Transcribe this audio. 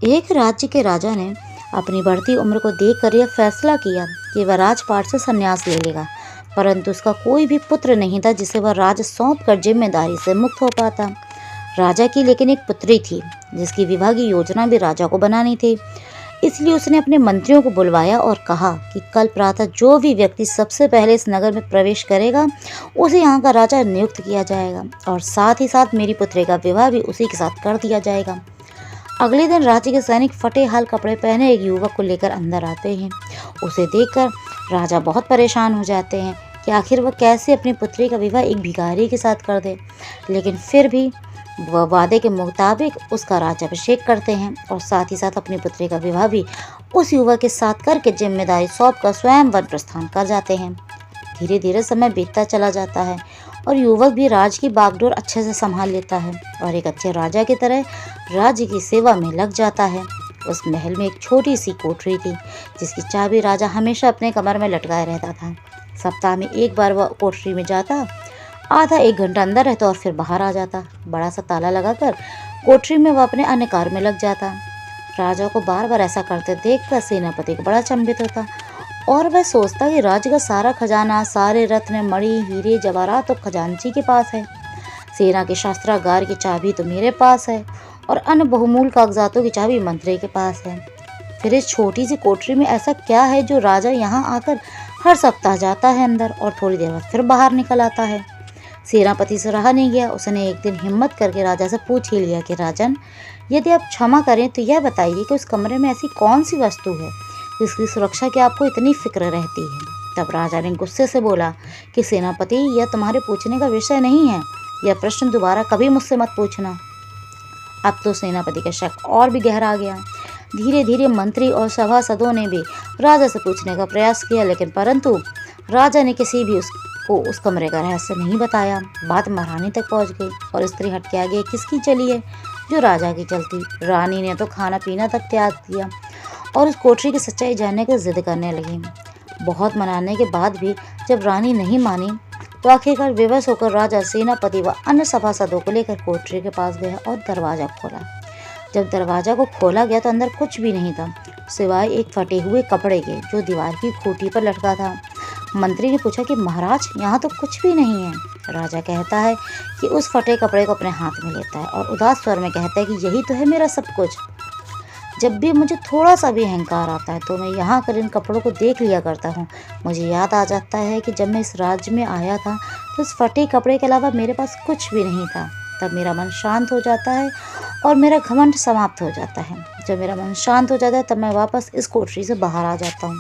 एक राज्य के राजा ने अपनी बढ़ती उम्र को देखकर यह फैसला किया कि वह राजपाट से संन्यास ले लेगा, परंतु उसका कोई भी पुत्र नहीं था जिसे वह राज सौंपकर जिम्मेदारी से मुक्त हो पाता। राजा की लेकिन एक पुत्री थी जिसकी विवाह की योजना भी राजा को बनानी थी। इसलिए उसने अपने मंत्रियों को बुलवाया और कहा कि कल प्रातः जो भी व्यक्ति सबसे पहले इस नगर में प्रवेश करेगा उसे यहाँ का राजा नियुक्त किया जाएगा और साथ ही साथ मेरी पुत्री का विवाह भी उसी के साथ कर दिया जाएगा। अगले दिन राज्य के सैनिक फटे हाल कपड़े पहने एक युवक को लेकर अंदर आते हैं। उसे देखकर राजा बहुत परेशान हो जाते हैं कि आखिर वह कैसे अपनी पुत्री का विवाह एक भिखारी के साथ कर दे, लेकिन फिर भी वह वादे के मुताबिक उसका राज्याभिषेक करते हैं और साथ ही साथ अपनी पुत्री का विवाह भी उस युवक के साथ करके जिम्मेदारी सौंप कर स्वयं वन प्रस्थान कर जाते हैं। धीरे धीरे समय बीतता चला जाता है और युवक भी राज की बागडोर अच्छे से संभाल लेता है और एक अच्छे राजा की तरह राज्य की सेवा में लग जाता है। उस महल में एक छोटी सी कोठरी थी जिसकी चाबी राजा हमेशा अपने कमर में लटकाए रहता था। सप्ताह में एक बार वह कोठरी में जाता, आधा एक घंटा अंदर रहता और फिर बाहर आ जाता। बड़ा सा ताला लगाकर कोठरी में वह अपने अन्य कार्य में लग जाता। राजा को बार बार ऐसा करते देखकर सेनापति को बड़ा अचंभित होता और वह सोचता कि राज्य का सारा खजाना, सारे रत्न, मणि, हीरे, जवाहरात तो खजांची के पास है। सेना के शस्त्रागार की चाबी तो मेरे पास है और अन्य बहुमूल्य कागजातों की चाबी मंत्री के पास है। फिर इस छोटी सी कोठरी में ऐसा क्या है जो राजा यहाँ आकर हर सप्ताह जाता है अंदर और थोड़ी देर बाद फिर बाहर निकल आता है। सेनापति से रहा नहीं गया। उसने एक दिन हिम्मत करके राजा से पूछ ही लिया कि राजन, यदि आप क्षमा करें तो यह बताइए कि उस कमरे में ऐसी कौन सी वस्तु है जिसकी सुरक्षा की आपको इतनी फिक्र रहती है। तब राजा ने गुस्से से बोला कि सेनापति, यह तुम्हारे पूछने का विषय नहीं है। यह प्रश्न दोबारा कभी मुझसे मत पूछना। अब तो सेनापति का शक और भी गहरा गया। धीरे धीरे मंत्री और सभासदों ने भी राजा से पूछने का प्रयास किया, लेकिन परंतु राजा ने किसी भी उसको उस कमरे का रहस्य नहीं बताया। बात महारानी तक पहुंच गई और स्त्री हट के आगे किसकी चली है, जो राजा की चलती। रानी ने तो खाना पीना तक त्याग दिया और उस कोठरी की सच्चाई जानने की जिद करने लगी। बहुत मनाने के बाद भी जब रानी नहीं मानी तो आखिरकार विवश होकर राजा सेनापति व अन्य सभासदों को लेकर कोठरी के पास गया और दरवाजा खोला। जब दरवाजा को खोला गया तो अंदर कुछ भी नहीं था सिवाय एक फटे हुए कपड़े के जो दीवार की खूंटी पर लटका था। मंत्री ने पूछा कि महाराज, यहाँ तो कुछ भी नहीं है। राजा कहता है कि उस फटे कपड़े को अपने हाथ में लेता है और उदास स्वर में कहता है कि यही तो है मेरा सब कुछ। जब भी मुझे थोड़ा सा भी अहंकार आता है तो मैं यहाँ कर इन कपड़ों को देख लिया करता हूँ। मुझे याद आ जाता है कि जब मैं इस राज्य में आया था तो इस फटे कपड़े के अलावा मेरे पास कुछ भी नहीं था। तब मेरा मन शांत हो जाता है और मेरा घमंड समाप्त हो जाता है। जब मेरा मन शांत हो जाता है तब मैं वापस इस कोठरी से बाहर आ जाता हूँ।